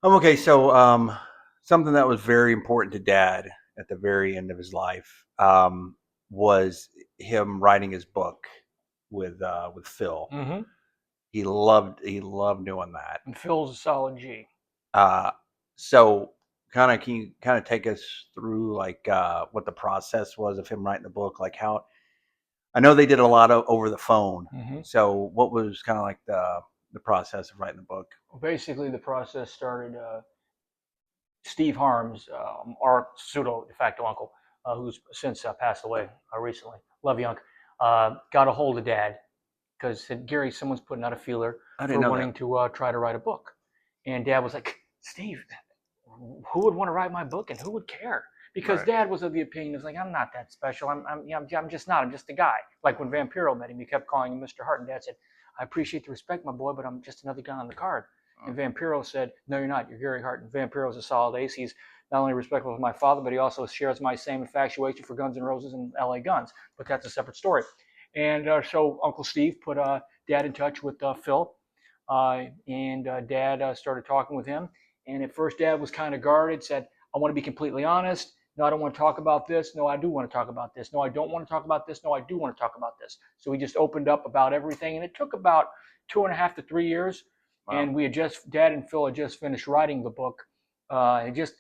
Okay. So, something that was very important to Dad at the very end of his life was him writing his book with Phil. Mm-hmm. He loved doing that. And Phil's a solid G. Uh, so, kind of, can you kind of take us through like what the process was of him writing the book? Like how I know they did a lot of over the phone. Mm-hmm. So, what was kind of like the process of writing the book? Well, basically, the process started. Steve Harms, our pseudo de facto uncle, who's since passed away recently, love Young, got a hold of Dad because said, Gary, someone's putting out a feeler I didn't for know that. wanting to try to write a book. And Dad was like, Steve, who would want to write my book and who would care? Because Right. Dad was of the opinion, was like, I'm not that special. I'm just not. I'm just a guy. Like when Vampiro met him, he kept calling him Mr. Hart. And Dad said, I appreciate the respect, my boy, but I'm just another guy on the card. And Vampiro said, no, you're not. You're Gary Hart. And Vampiro's a solid ace. He's not only respectful of my father, but he also shares my same infatuation for Guns N' Roses and LA Guns. But that's a separate story. And so Uncle Steve put Dad in touch with Phil. And Dad started talking with him. And at first, Dad was kind of guarded, said, I want to be completely honest. No, I don't want to talk about this. No, I do want to talk about this. No, I don't want to talk about this. No, I do want to talk about this. So we just opened up about everything. And it took about 2.5 to 3 years. Wow. And Dad and Phil had just finished writing the book. It just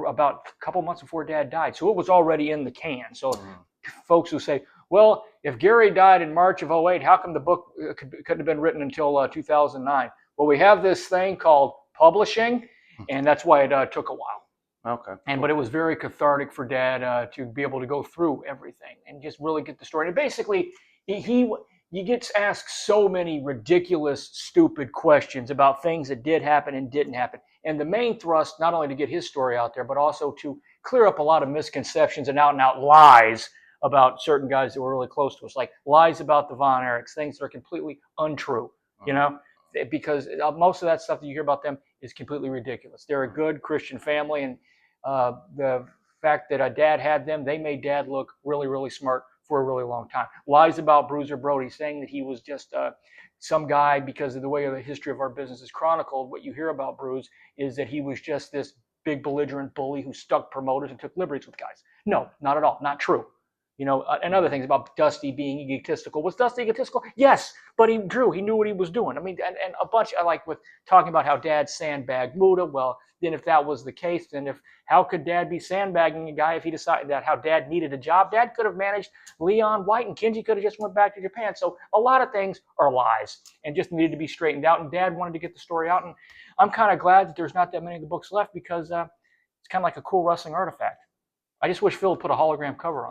about a couple months before Dad died. So it was already in the can. So Mhm. folks who say, well, if Gary died in March of '08, how come the book couldn't have been written until 2009? Well, we have this thing called publishing, and that's why it took a while. Okay. But it was very cathartic for Dad to be able to go through everything and just really get the story. And basically, he gets asked so many ridiculous, stupid questions about things that did happen and didn't happen. And the main thrust, not only to get his story out there, but also to clear up a lot of misconceptions and out lies about certain guys that were really close to us, like lies about the Von Erichs, things that are completely untrue. You know, because most of that stuff that you hear about them is completely ridiculous. They're a good Christian family, and the fact that Dad had them, they made Dad look really, really smart for a really long time. Lies about Bruiser Brody, saying that he was just some guy because of the way the history of our business is chronicled. What you hear about Bruce is that he was just this big belligerent bully who stuck promoters and took liberties with guys. No, not at all. Not true. And other things about Dusty being egotistical. Was Dusty egotistical? Yes, but he knew what he was doing. I mean, and a bunch, I like with talking about how Dad sandbagged Muda. Well, then if that was the case, then how could Dad be sandbagging a guy if he decided that how Dad needed a job? Dad could have managed Leon White, and Kenji could have just went back to Japan. So a lot of things are lies and just needed to be straightened out. And Dad wanted to get the story out. And I'm kind of glad that there's not that many of the books left because it's kind of like a cool wrestling artifact. I just wish Phil would put a hologram cover on.